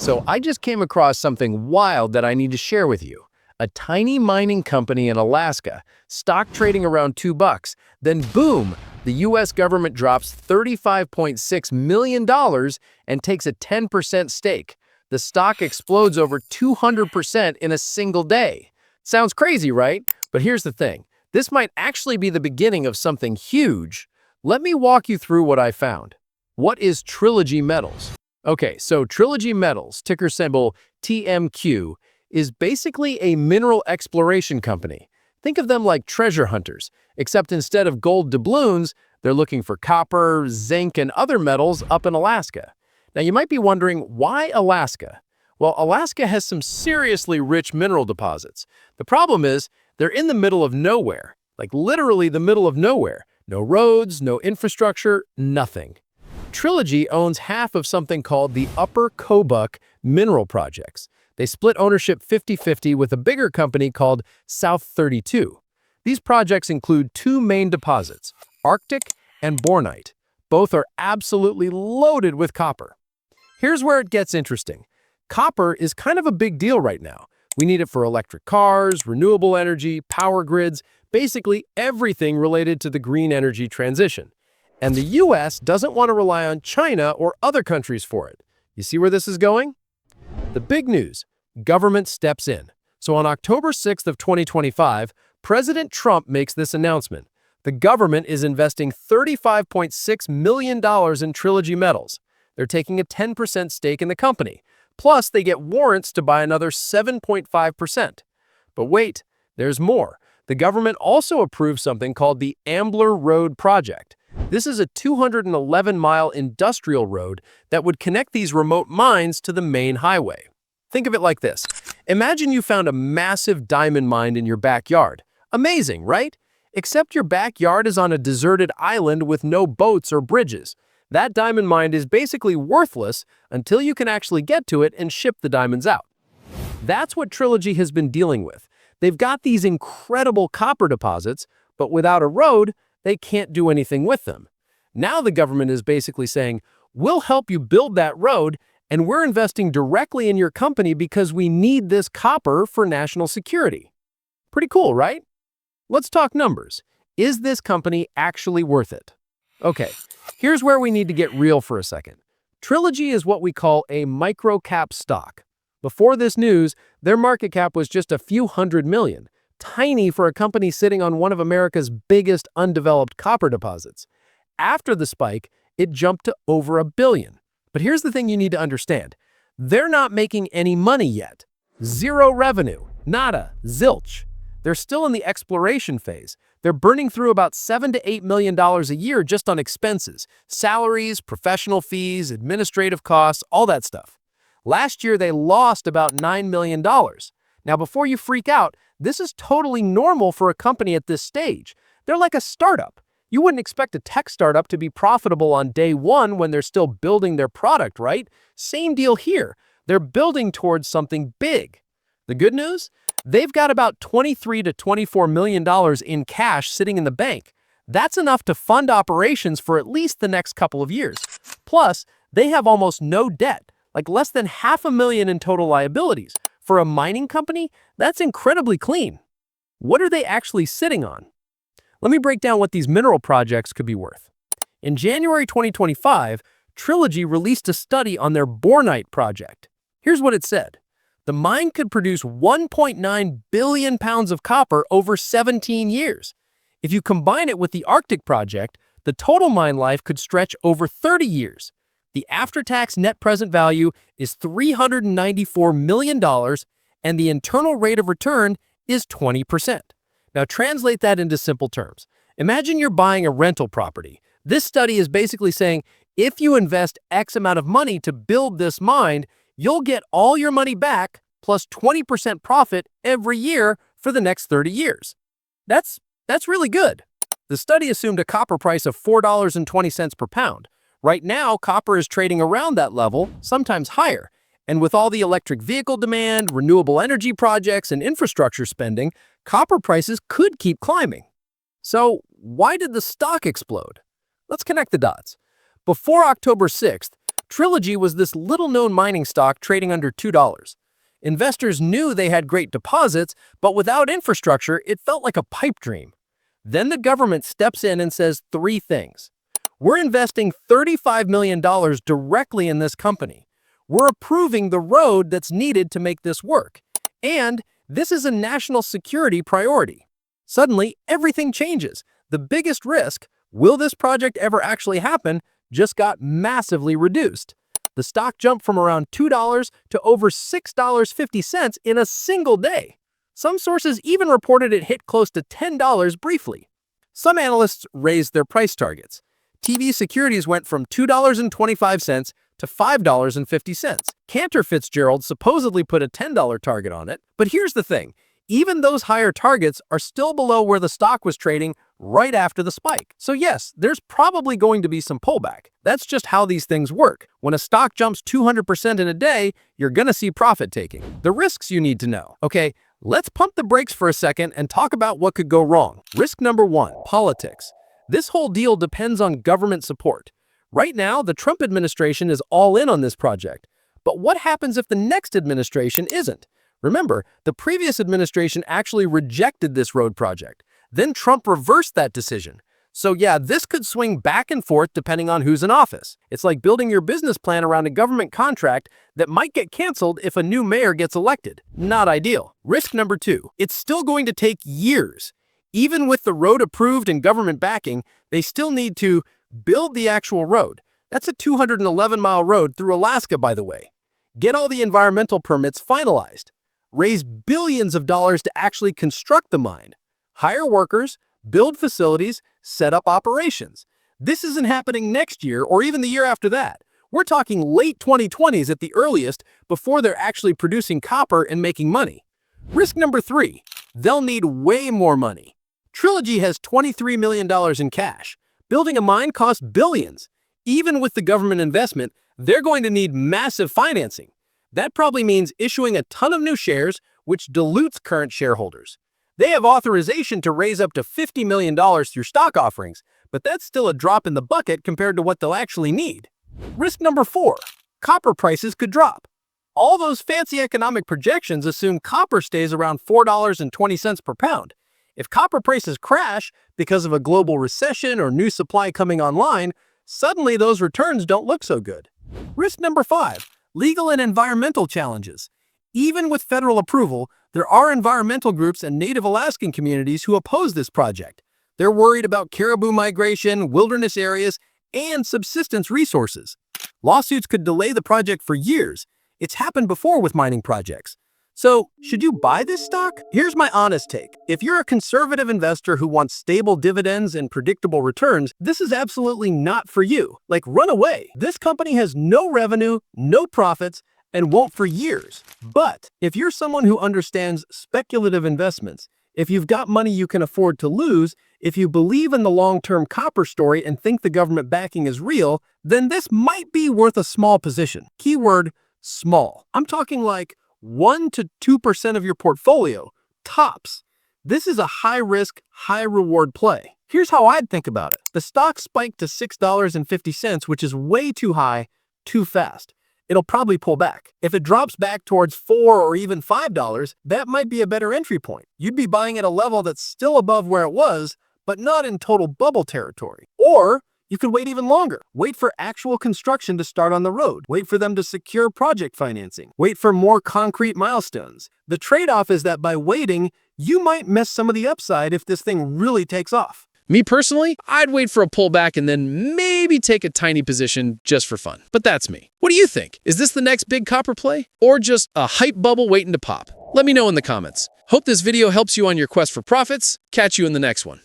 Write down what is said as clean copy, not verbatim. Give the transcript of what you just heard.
So I just came across something wild that I need to share with you. A tiny mining company in Alaska, stock trading around $2. Then boom, the US government drops $35.6 million and takes a 10% stake. The stock explodes over 200% in a single day. Sounds crazy, right? But here's the thing. This might actually be the beginning of something huge. Let me walk you through what I found. What is Trilogy Metals? Okay, so Trilogy Metals, ticker symbol TMQ, is basically a mineral exploration company. Think of them like treasure hunters, except instead of gold doubloons, they're looking for copper, zinc, and other metals up in Alaska. Now, you might be wondering, why Alaska? Well, Alaska has some seriously rich mineral deposits. The problem is, they're in the middle of nowhere, like literally the middle of nowhere. No roads, no infrastructure, nothing. Trilogy owns half of something called the Upper Kobuk Mineral Projects. They split ownership 50-50 with a bigger company called South 32. These projects include two main deposits, Arctic and Bornite. Both are absolutely loaded with copper. Here's where it gets interesting. Copper is kind of a big deal right now. We need it for electric cars, renewable energy, power grids, basically everything related to the green energy transition. And the US doesn't want to rely on China or other countries for it. You see where this is going? The big news, government steps in. So on October 6th of 2025, President Trump makes this announcement. The government is investing $35.6 million in Trilogy Metals. They're taking a 10% stake in the company. Plus, they get warrants to buy another 7.5%. But wait, there's more. The government also approved something called the Ambler Road Project. This is a 211-mile industrial road that would connect these remote mines to the main highway. Think of it like this. Imagine you found a massive diamond mine in your backyard. Amazing, right? Except your backyard is on a deserted island with no boats or bridges. That diamond mine is basically worthless until you can actually get to it and ship the diamonds out. That's what Trilogy has been dealing with. They've got these incredible copper deposits, but without a road, they can't do anything with them. Now the government is basically saying, we'll help you build that road, and we're investing directly in your company because we need this copper for national security. Pretty cool, right? Let's talk numbers. Is this company actually worth it? Okay, here's where we need to get real for a second. Trilogy is what we call a micro-cap stock. Before this news, their market cap was just a few $100 million. Tiny for a company sitting on one of America's biggest undeveloped copper deposits. After the spike, it jumped to over $1 billion. But here's the thing you need to understand. They're not making any money yet. Zero revenue. Nada. Zilch. They're still in the exploration phase. They're burning through about $7 to $8 million a year just on expenses. Salaries, professional fees, administrative costs, all that stuff. Last year, they lost about $9 million. Now, before you freak out, this is totally normal for a company at this stage. They're like a startup. You wouldn't expect a tech startup to be profitable on day one when they're still building their product, right? Same deal here. They're building towards something big. The good news? They've got about $23 to $24 million in cash sitting in the bank. That's enough to fund operations for at least the next couple of years. Plus, they have almost no debt, like less than $500,000 in total liabilities. For a mining company, that's incredibly clean. What are they actually sitting on? Let me break down what these mineral projects could be worth. In January 2025, Trilogy released a study on their Bornite project. Here's what it said. The mine could produce 1.9 billion pounds of copper over 17 years. If you combine it with the Arctic project, the total mine life could stretch over 30 years. The after-tax net present value is $394 million, and the internal rate of return is 20%. Now translate that into simple terms. Imagine you're buying a rental property. This study is basically saying, if you invest X amount of money to build this mine, you'll get all your money back plus 20% profit every year for the next 30 years. That's really good. The study assumed a copper price of $4.20 per pound. Right now, copper is trading around that level, sometimes higher. And with all the electric vehicle demand, renewable energy projects, and infrastructure spending, copper prices could keep climbing. So why did the stock explode? Let's connect the dots. Before October 6th, Trilogy was this little-known mining stock trading under $2. Investors knew they had great deposits, but without infrastructure, it felt like a pipe dream. Then the government steps in and says three things. We're investing $35 million directly in this company. We're approving the road that's needed to make this work. And this is a national security priority. Suddenly, everything changes. The biggest risk, will this project ever actually happen, just got massively reduced. The stock jumped from around $2 to over $6.50 in a single day. Some sources even reported it hit close to $10 briefly. Some analysts raised their price targets. TV securities went from $2.25 to $5.50. Cantor Fitzgerald supposedly put a $10 target on it, but here's the thing. Even those higher targets are still below where the stock was trading right after the spike. So yes, there's probably going to be some pullback. That's just how these things work. When a stock jumps 200% in a day, you're gonna see profit taking. The risks you need to know. Okay, let's pump the brakes for a second and talk about what could go wrong. Risk number one, politics. This whole deal depends on government support. Right now, the Trump administration is all in on this project. But what happens if the next administration isn't? Remember, the previous administration actually rejected this road project. Then Trump reversed that decision. So yeah, this could swing back and forth depending on who's in office. It's like building your business plan around a government contract that might get canceled if a new mayor gets elected. Not ideal. Risk number two, it's still going to take years. Even with the road approved and government backing, they still need to build the actual road. That's a 211-mile road through Alaska, by the way. Get all the environmental permits finalized. Raise billions of dollars to actually construct the mine. Hire workers, build facilities, set up operations. This isn't happening next year or even the year after that. We're talking late 2020s at the earliest before they're actually producing copper and making money. Risk number three, they'll need way more money. Trilogy has $23 million in cash. Building a mine costs billions. Even with the government investment, they're going to need massive financing. That probably means issuing a ton of new shares, which dilutes current shareholders. They have authorization to raise up to $50 million through stock offerings, but that's still a drop in the bucket compared to what they'll actually need. Risk number four, copper prices could drop. All those fancy economic projections assume copper stays around $4.20 per pound. If copper prices crash because of a global recession or new supply coming online, suddenly those returns don't look so good. Risk number five, legal and environmental challenges. Even with federal approval, there are environmental groups and Native Alaskan communities who oppose this project. They're worried about caribou migration, wilderness areas, and subsistence resources. Lawsuits could delay the project for years. It's happened before with mining projects. So, should you buy this stock? Here's my honest take. If you're a conservative investor who wants stable dividends and predictable returns, this is absolutely not for you. Like, run away. This company has no revenue, no profits, and won't for years. But if you're someone who understands speculative investments, if you've got money you can afford to lose, if you believe in the long-term copper story and think the government backing is real, then this might be worth a small position. Keyword, small. I'm talking like 1 to 2% of your portfolio, tops. This is a high-risk, high-reward play. Here's how I'd think about it. The stock spiked to $6.50, which is way too high, too fast. It'll probably pull back. If it drops back towards $4 or even $5, that might be a better entry point. You'd be buying at a level that's still above where it was, but not in total bubble territory. Or you could wait even longer. Wait for actual construction to start on the road. Wait for them to secure project financing. Wait for more concrete milestones. The trade-off is that by waiting, you might miss some of the upside if this thing really takes off. Me personally, I'd wait for a pullback and then maybe take a tiny position just for fun. But that's me. What do you think? Is this the next big copper play? Or just a hype bubble waiting to pop? Let me know in the comments. Hope this video helps you on your quest for profits. Catch you in the next one.